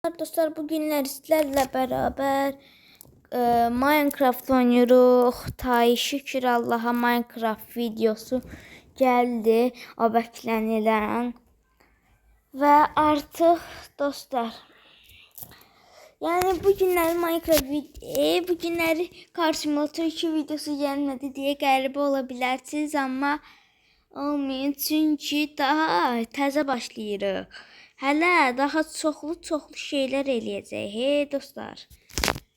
Dostlar, bugünler sizlerle beraber Minecraft oynuyoruz. Tay şükür Allah'a Minecraft videosu geldi. O beklenilen. Ve artık dostlar, yani bugünler Minecraft bugünler karşıma Türkiye videosu gelmedi diye qəribə ola bilərsiniz, amma olmayın, çünki daha təzə başlayırıq. Hələ daha çoxlu şeylər eləyəcək. Hey dostlar.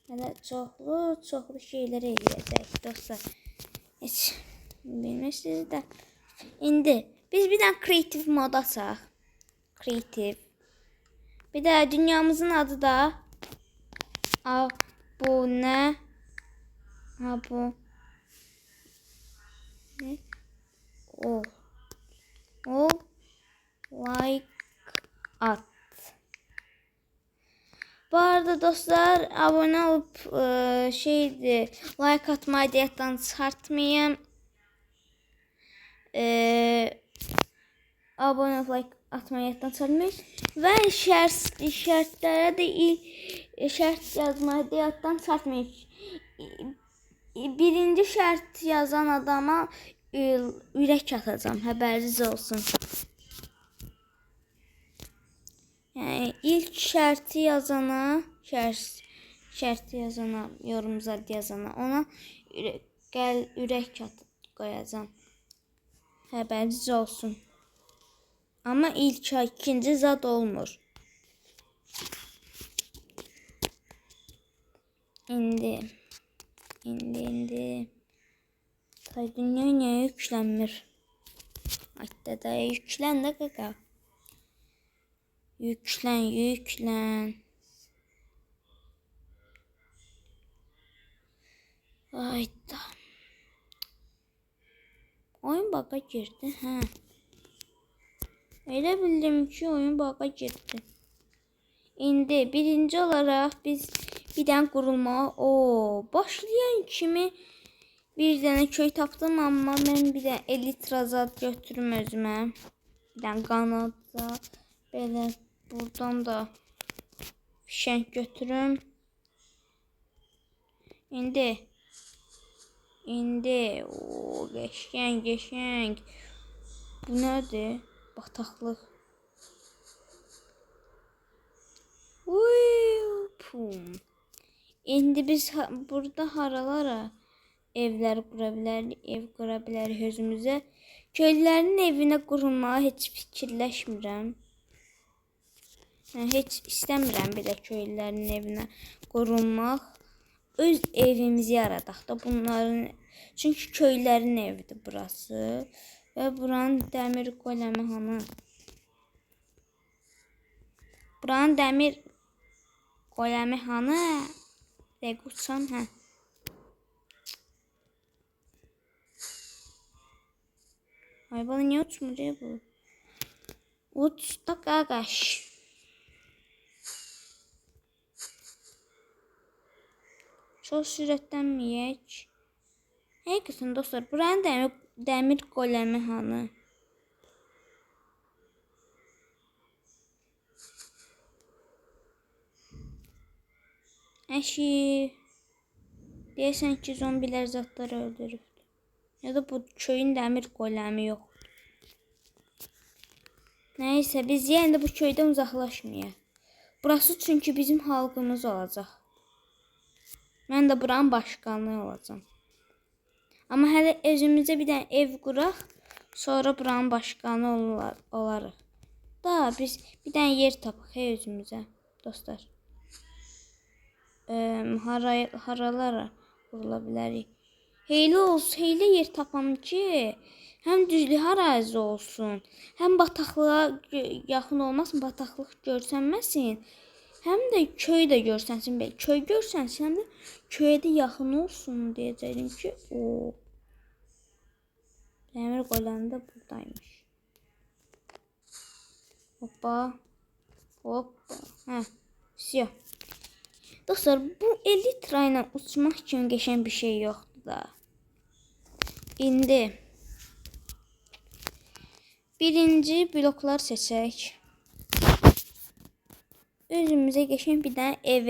Hələ çoxlu şeylər eləyəcək dostlar. Heç bilmirsiniz də. İndi biz bir dənə kreativ mod açaq. Kreativ. Bir də dünyamızın adı da abunə. Ne? O like at. Bu arada dostlar, abone olup like atmayı diyetdən çıxartmayın. Abone olup like atmayı diyetdən çıxartmayın. Və şərtlərə də şərt yazmayı diyetdən çıxartmayın. Birinci şərt yazan adama ürək atacağım, haberiniz olsun. Yani ilk şərti yazana, yorum zad yazana ona ürək qoyacağım. Haberiniz olsun. Ama ikinci zad olmur. İndi. Tay dünya niye yüklenmir? Hatta da yüklen de kaka. Yüklen. Hayda. Oyun baka girdi. Ha. Öyle bildim ki oyun baka girdi. İndi birinci olarak biz birden kurulma. Başlayan kimi bir tane köy tapdım, ama ben bir de elitrazat götürüm özüme. Bir tane qanadda böyle buradan da fişenk götürüm. İndi geçenk. Bu nədir? Bataqlıq. İndi biz burada haralara evler qura bilərik özümüzə. Köylülərin evinə qurulmağa heç fikirləşmirəm. Heç istəmirəm belə köylülərin evinə qurulmaq. Öz evimizi yaradaq da bunların. Çünki köylərin evidir burası. Və buranın dəmir qoləmi hanı? Buranın dəmir qoləmi hanı? Uçan, hə. Ay bana niye uçmur ya bu? Uç da qaqaş. Çox sürətlənməyək. Həqiqətən dostlar, buranın dəmir qoləmi hanı? Əşi. Deyəsən ki, zombilər zatları öldürüb. Ya da bu köyün dəmir qoləmi yox. Neyse, biz yenə də bu köydən uzaqlaşmayaq. Burası çünki bizim halkımız olacaq. Mən də buranın başkanı olacağım. Amma hələ özümüzə bir dənə ev quraq, sonra buranın başkanı olarıq. Da biz bir dənə yer tapaq özümüzə, dostlar. Haralara qurula bilərik. Heyli yer tapam ki, həm düzlük ərazi olsun, həm bataqlığa yaxın olmasın, bataqlıq görsənməsin, həm də köy də görsənsin. Köy görsənsin, həm də köyə də yaxın olsun deyəcəyim ki, dəmir qoləmi də buradaymış. Hoppa. Hə, siyah. Dostlar, bu elitra ilə uçmaq üçün qəşəng bir şey yoxdur da. İndi birinci bloklar seçək. özümüzə qəşəng bir dənə ev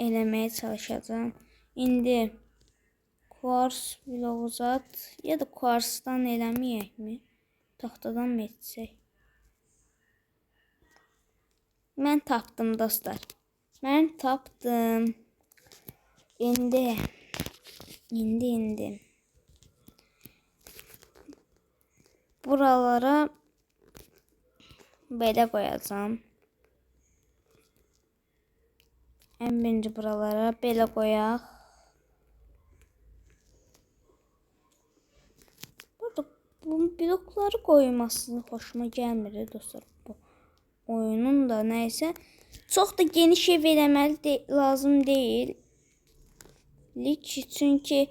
eləməyə çalışacağam. İndi kvars bloğu uzat ya da kvarsdan eləməyəkmi? Taxtadan mı etsək? Mən tapdım dostlar. Mən tapdım. İndi. Buralara belə qoyacağam. Ən birinci buralara belə qoyaq. Burada bu blokları qoyması xoşuma gəlmir dostlar. Bu oyunun da nəysə çox da geniş ev eləməli lazım deyil. Çünki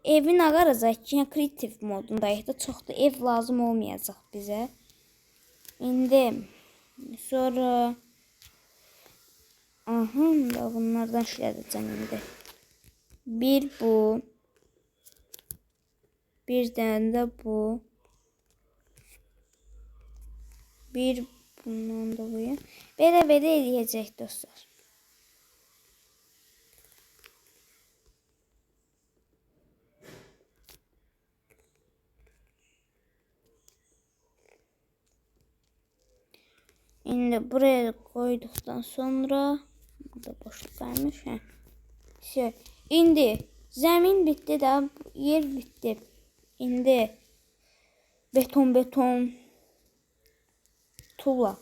evin ağaracaq ki, kreativ modundayıq da çox da ev lazım olmayacaq bizə. İndi sonra da bunlardan işlədəcəm indi. Bir bu. Bir dənə də bu. Bir bundan da bu. Belə eləyəcək dostlar. İndi buraya koyduktan sonra burada boşluk varmış. İndi zemin bitti de yer bitti. İndi beton tuğla.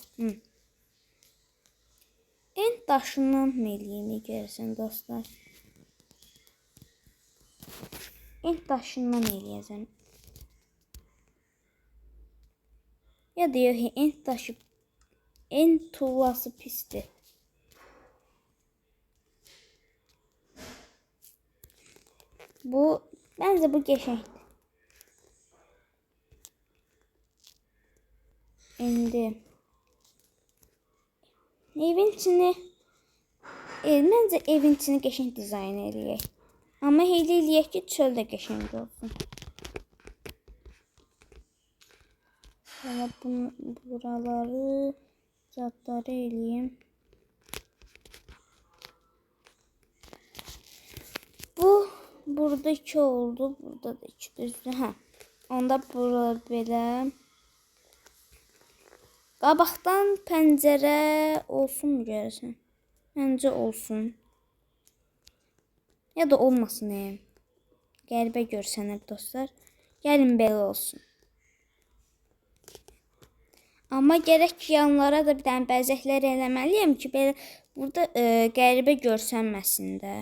En daşından mı eləyim görürsən dostlar? En daşından eləyəcəm. Ya da yox, en tuğlası pisdir. Bence bu qəşəngdir. İndi evin içini məncə evin içini qəşəng dizayn eləyək. Amma elə eləyək ki, çöl də qəşəng olsun. Buraları zatları eləyim. Burada 2 oldu. Burada da 2 düzdür. Onda burada belə. Qabaqdan pəncərə olsun mu görəsən? Məncə olsun. Ya da olmasın. Qəribə görsənər dostlar. Gəlin belə olsun. Amma gərək ki, yanlara da bir dənə bəzəklər eləməliyəm ki, belə burada qəribə görsənməsin də.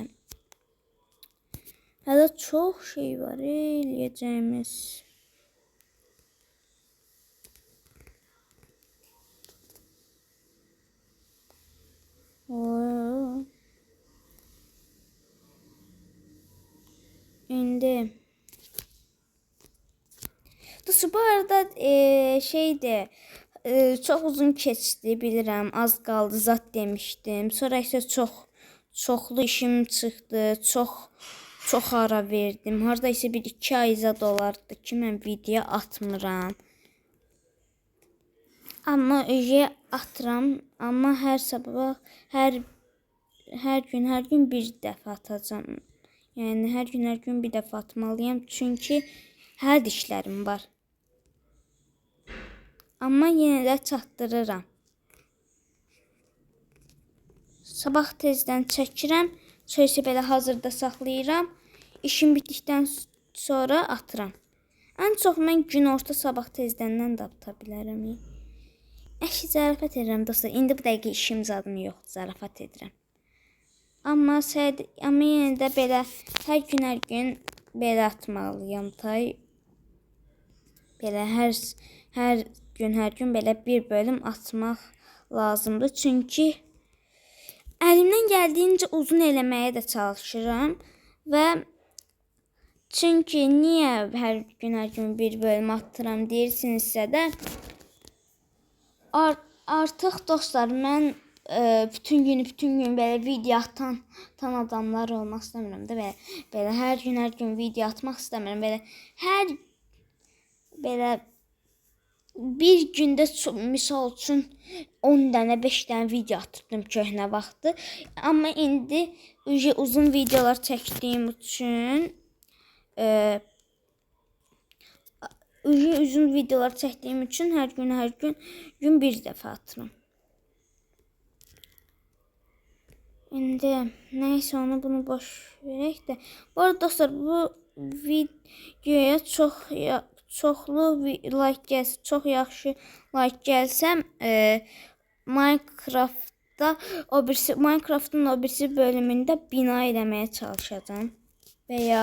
Hələ çox şey var eləyəcəyimiz. İndi. Bu arada şeydir. Çox uzun keçdi, bilirəm. Az qaldı zat demişdim. Sonra isə çoxlu işim çıxdı. Çox ara verdim. Harda isə bir 2 ay zad olardı ki, mən video atmıram. Amma atıram. Amma hər sabah, hər gün bir dəfə atacağam. Yəni hər gün bir dəfə atmalıyam. Çünki hər işlərim var. Amma yenə də çatdırıram. Sabah tezdən çəkirəm. Sonra belə hazırda saxlayıram. İşim bitdikdən sonra atıram. Ən çox mən günorta sabah tezdəndən də ata bilərəm. Zarafat edirəm dostlar. İndi bu dəqiqə işim zadım yoxdur. Zarafat edirəm. Amma yenə də belə hər gün belə atmalıyam tay. Belə hər gün belə bir bölüm atmaq lazımdır. Çünki əlimdən gəldiyincə uzun eləməyə də çalışıram və çünki niyə hər gün bir bölüm atıram deyirsinizsə də artıq dostlar mən bütün gün belə video atan adamlar olmaq istəmirəm də belə hər gün video atmaq istəmirəm belə bir gündə misal üçün 10 dənə, 5 dənə video atırdım köhnə vaxtı. Amma indi uzun videolar çəkdiyim üçün uzun videolar çəkdiyim üçün hər gün bir dəfə atıram. İndi nəysə onu bunu boş verək də. Bu arada dostlar, bu videoya çoxlu like gəlsə, çox yaxşı like gəlsəm, Minecraft'ın o birisi bölümündə bina eləməyə çalışacağam. Və ya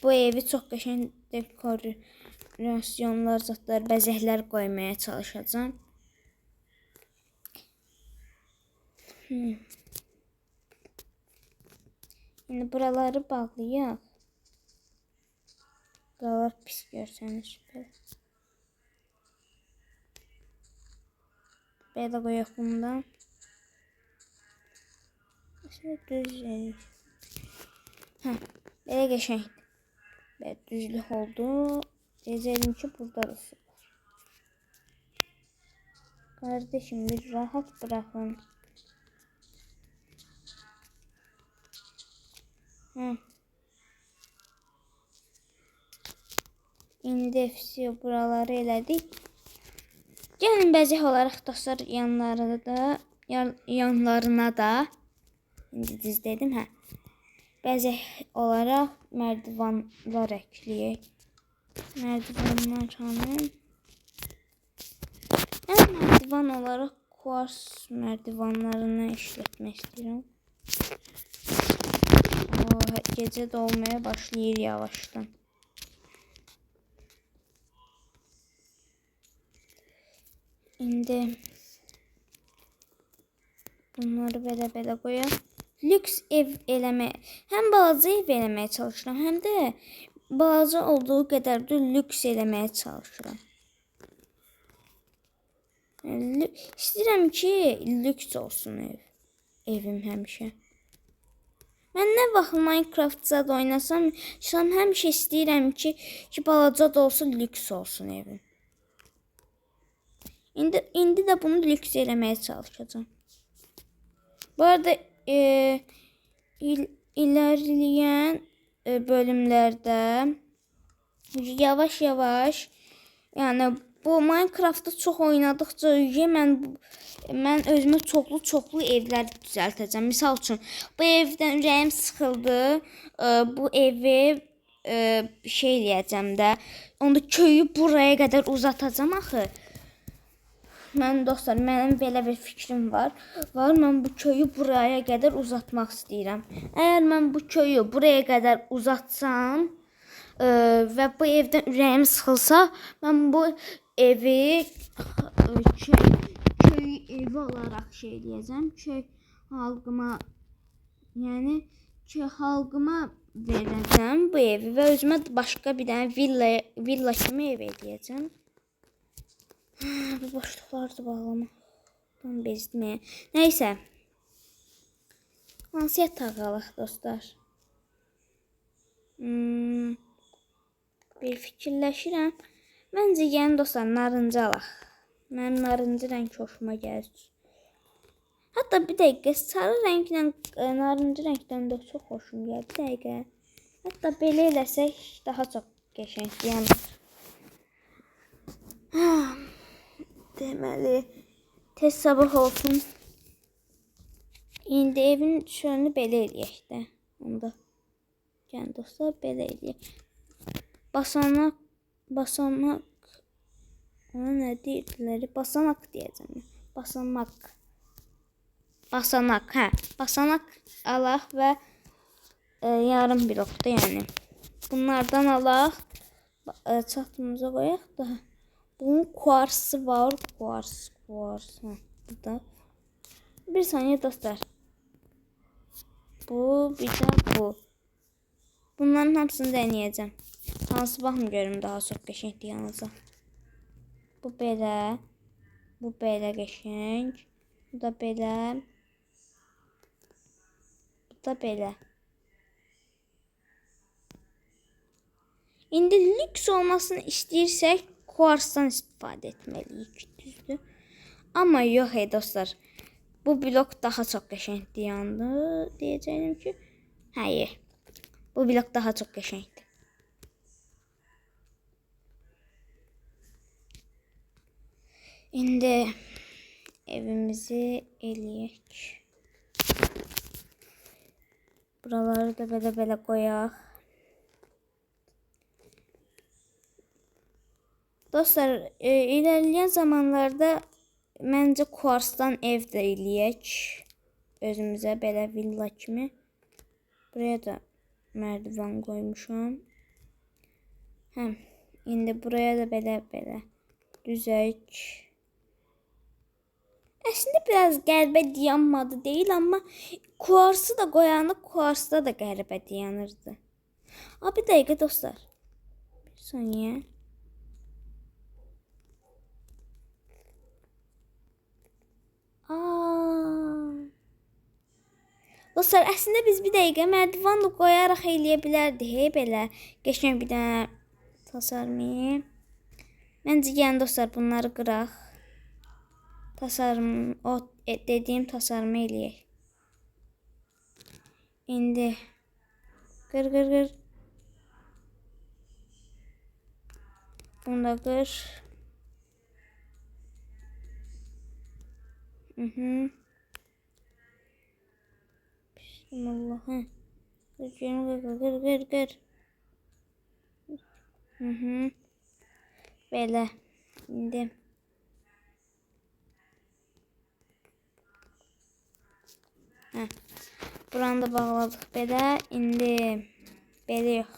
bu evi çox qəşəng dekorasyonlar, zətlər, bəzəklər qoymaya çalışacağam. İndi buraları bağlayaq. Buralar pis görsəniz. Belə qoyaq bundan. Mesela düz verir. Belə qəşəngdir. Belə düzlük oldu. Deyəcəyim ki, burada rusu var. Kardeşim, bir rahat bırakın. İndi buraları elədik. Gəlin bəzək olaraq dostlar yanlarına da indi düz dedim, bəzək olaraq mərdivanlar əkləyək. Mərdivanlar hanım? Mən mərdivan olaraq kuvars mərdivanlarını işlətmək istəyirəm. Gecə dolmaya başlayır yavaşdan. İndi bunları belə qoyaq. Lüks ev eləməyə, həm balaca ev eləməyə çalışıram, həm də balaca olduğu qədər də lüks eləməyə çalışıram. İstəyirəm ki, lüks olsun evim həmişə. Mən nə vaxt Minecraft zad oynasam, həmişə istəyirəm ki, balaca da olsun, lüks olsun evim. İndi də bunu lüks eləməyə çalışacağım. Bu arada ilerleyen bölümlərdə yavaş-yavaş, yəni bu Minecraft'ı çox oynadıqca mən özümə çoxlu evlər düzəltəcəm. Misal üçün, bu evdən ürəyim sıxıldı. Bu evi şey eləyəcəm də. Onda köyü buraya qədər uzatacağam axı. Dostlar, mənim belə bir fikrim var. Mən bu köyü buraya qədər uzatmaq istəyirəm. Əgər mən bu köyü buraya qədər uzatsam və bu evdən ürəyim sıxılsa, mən bu evi köy evi olaraq şey eləyəcəm. Köy halkıma verəcəm bu evi və özümə başqa bir dənə villa kimi ev eləyəcəm. Bu boşluqları da bağlamakdan bezdim. Neysə. Hansı yatağı alaq dostlar? Bir fikirləşirəm. Məncə yəni dostlar, narıncı alaq. Mənim narıncı rəng hoşuma gəlir. Hətta bir dəqiqə sarı rənglə narıncı rəngdən də çox xoşum gəlir. Bir dəqiqə. Hətta belə eləsək daha çox qəşəngdir. Yəni deməli tez sabah olsun. İndi evin şöyle belə eləyək də. Onda yəni dostlar belə eləyək. Basamak ona nə deyirlər? Basamak deyəcəm. Basamak alaq və yarım blokda yəni. Bunlardan alaq. Çatımıza qoyaq da. Bunun kuarsı var. Kuars. Burada. Bir saniye dostlar. Bu, bir də bu. Bunların hamısını deneyəcəm. Hansı baxım görüm daha çox qəşəngdir yanınıza. Bu belə. Bu belə qəşəng. Bu da belə. Bu da belə. İndi lüks olmasını istəyirsək kuarsdan istifadə etməliyik, düzdür? Amma yox dostlar. Bu blok daha çox qəşəngdir yandı. Deyəcəyim ki, hayır. Bu blok daha çox qəşəngdir. İndi evimizi eləyək. Buraları da belə qoyaq. Dostlar, ilerleyen zamanlarda məncə kuarsdan ev də eləyək. Özümüzə belə villa kimi. Buraya da merdiven koymuşam. İndi buraya da belə düzək. Əslində biraz qəribə dayanmadı deyil, amma kuarsı da qoyanda kuarsda da qəribə dayanırdı. Bir dəqiqə dostlar. Bir saniyə. Dostlar, əslində biz bir dəqiqə merdiven qoyaraq eləyə bilərdik. Belə qəşəng bir dənə tasarımı. Məncə yəni dostlar bunları qıraq. Tasarım, o dediyim tasarımı eləyək. İndi qır. Bunu da qır. Bismillah. Qır. Belə. İndi buranı da bağladık belə. İndi belə yox.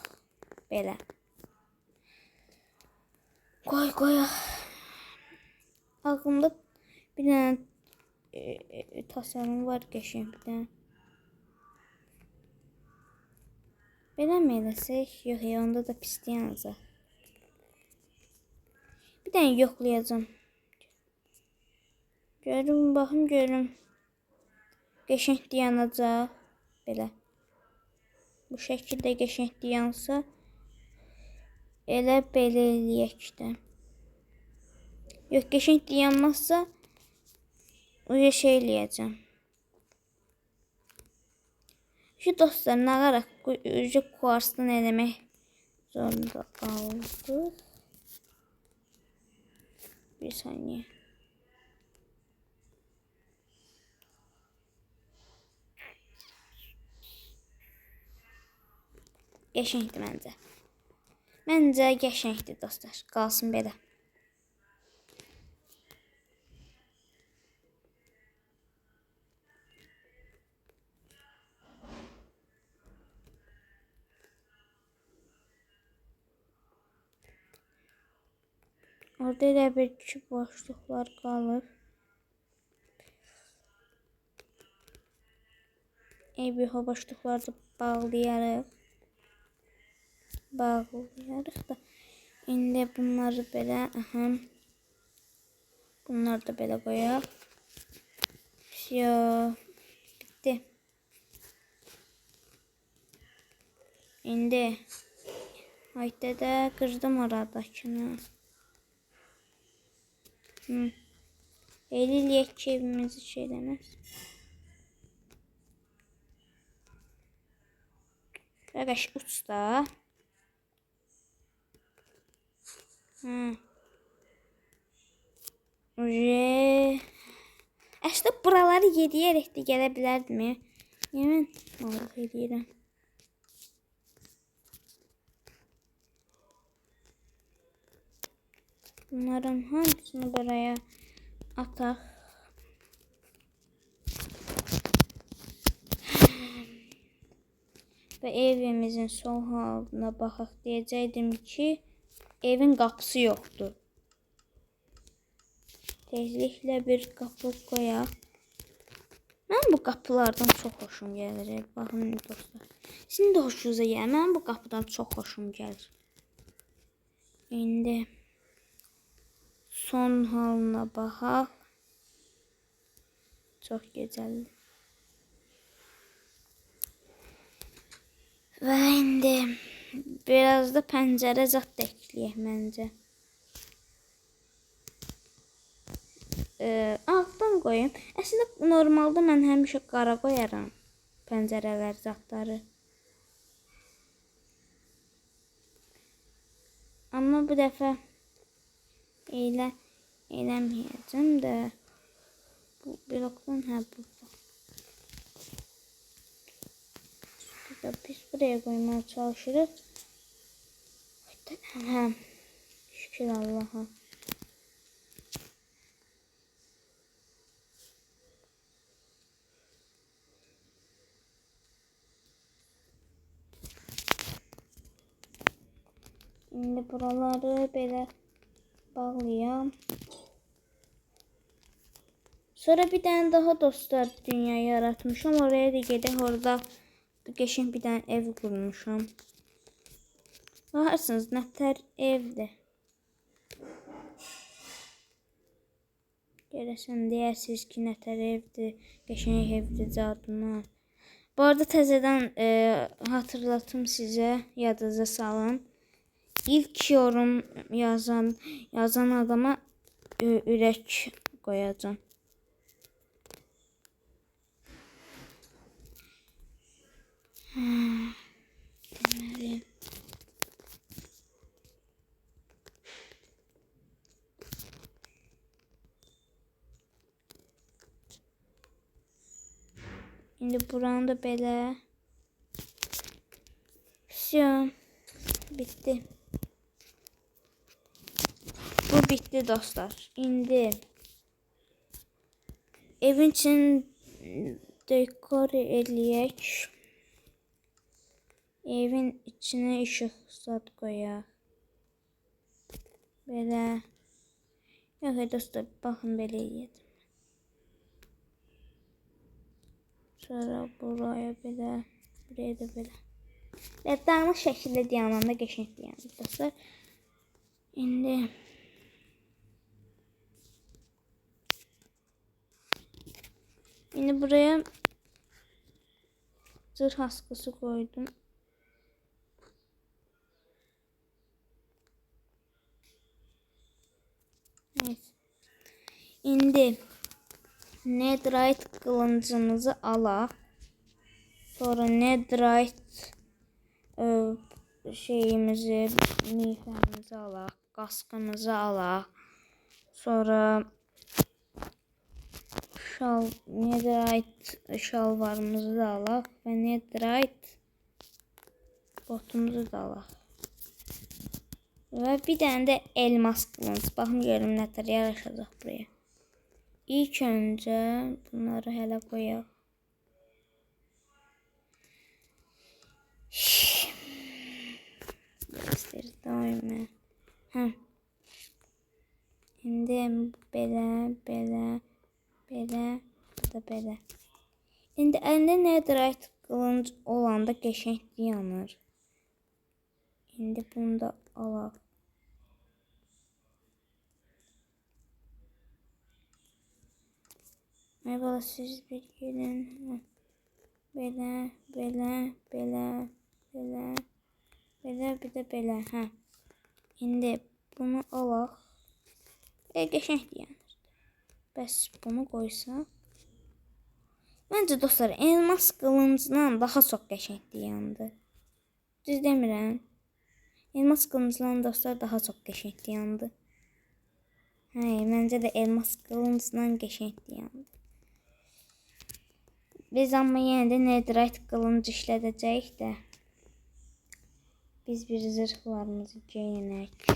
Belə. Qoyaq. Ağlımda bir dənə tasarım var qəşəng bir dənə. Belə mi eləsək? Yox, onda da pis yanacaq. Bir dənə yoxlayacağım. Görüm. Qəşəng yanacaq. Belə. Bu şəkildə qəşəng yansa elə belə eləyək də. Yox, qəşəng yanmazsa o şey eləyəcəm. Şu dostlar, nağaraq kuarsdan eləmək zorunda qaldık. Bir saniyə. Qəşəngdir məncə. Məncə qəşəngdir dostlar. Qalsın belə. Orada elə bir küçük boşluqlar qalır. O boşluqları da bağlayarıq. Da. İndi bunları belə, bunları da belə qoyaq. Bitti. İndi hayda da qırdım oradakını. Eləyək ki, evimizi şeyləməz. Qardaş uç da. Əslində buraları yediyərək də gələ bilərdimi? Yemin malıq edirəm. Bunların hamısını buraya ataq. Və evimizin sol halına baxaq. Deyəcəkdim ki, evin qapısı yoxdur. Tezliklə bir qapı qoyaq. Mən bu qapılardan çox xoşum gəlir. Baxın dostlar. Sizin də xoşunuza gəlir. Mən bu qapıdan çox xoşum gəlir. İndi son halına baxaq. Çox gözəldir. Və indi biraz da pəncərə zad da ekləyək məncə. altdan qoyum. Əslində normalda mən həmişə qara qoyaram pəncərələr zətləri. Amma bu dəfə eləməyəcəm də. Bu blokdan burada. Biz buraya qoymaya çalışırıq. Şükür Allah'a. İndi buraları belə bağlayam. Sonra bir dənə daha dostlar dünya yaratmışam. Oraya da gedək. Orada qəşəng bir dənə ev qurmuşam. Baxarsınız, nətər evdir. Görəsən deyərsiniz ki, nətər evdir, qəşəng evdir, cadına. Bu arada təzədən hatırlatım sizə, yadınıza salın. İlk yorum yazan adama ürək qoyacağım. Deməli. İndi buranı da belə. Все. Bitti. Bu bitti dostlar. İndi evin için dekor eləyək. Evin içine ışıq zat qoyaq. Belə. Yox dostlar, baxın belə eləyəcəm. Sonra buraya belə, buraya da belə. Dağınıq şəkildə dayananda qəşəng dayanır dostlar. İndi buraya zırh askısı koydum. Evet. İndi netherite kılıncımızı alaq. Sonra netherite şeyimizi, miğfərimizi alaq, qaskımızı alaq. Sonra netherite şalvarımızı da alaq və netherite botumuzu da alaq. Və bir dənə də elmas qılınc. Baxın görüm nətər yaraşacaq buraya. İlk öncə bunları hələ qoyaq. Daima. İndi belə, belə, belə, bu da belə. İndi əlində netherite qılınc olanda qəşəng yanır. İndi bunu da alaq. Merhaba, siz bir gelin. Belə, belə, belə, belə, belə, bir də belə. İndi bunu alaq. Qəşəng yanır. Bəs bunu qoysaq. Məncə dostlar, elmas qılıncdan daha çox qəşəng yandı. Düz demirəm. Elmas qılıncdan dostlar daha çox qəşəng yandı. Məncə də elmas qılıncdan qəşəng yandı. Biz amma yenə də netherite qılınc işlədəcəyik də. Biz bir zırhlarımızı geyinək.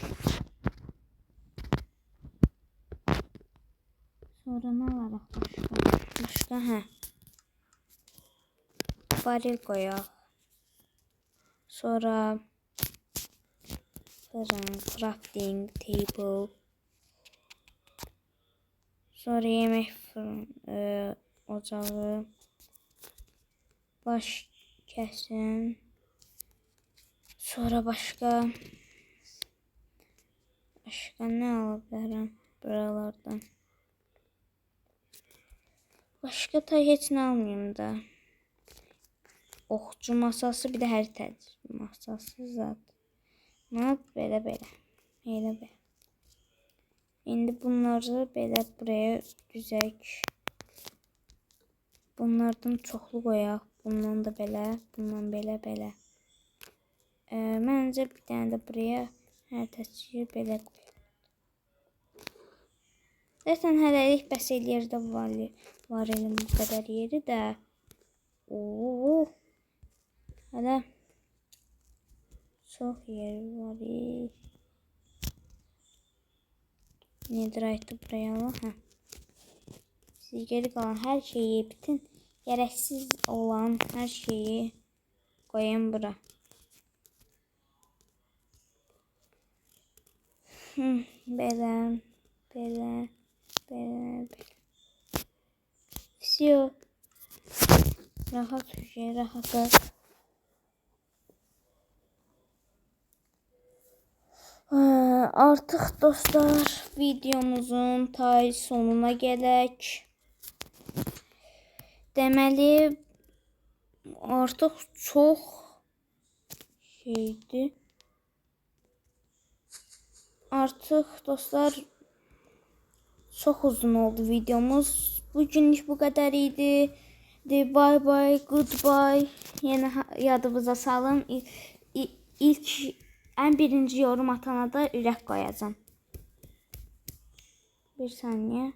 Sonra nə alaraq başqa? Baril qoyaq. Sonra fırın, crafting table. Sonra yemək fırın, ocağı. Baş kəsin. Sonra başqa nə ala bilərəm buralardan? Başqa da heç nə almayayım da. Oxçu masası, bir də həritəci masası zat. Belə. Elə belə. İndi bunları belə buraya düzək. Bunlardan çoxlu qoyaq. Bundan da belə, bundan belə. Məncə bir dənə də buraya hər təsvir belə qoyaq. Zaten hələlik bəs eləyir də var elim bu qədər yeri də. Oo. Hələ çox yeri var. Netherite'ı buraya al. Siz geri kalan her şeyi, bütün gereksiz olan her şeyi koyun bura. Belə. Все. Rahat hücre, rahat ol. Artıq dostlar, videomuzun tay sonuna gələk. Deməli, artıq çox şeydir. Artıq dostlar, çox uzun oldu videomuz. Bugünlük bu qədər idi. Bye bye, goodbye. Yenə yadınıza salın. İlk ən birinci yorum atana da ürək qoyacağım. Bir saniye.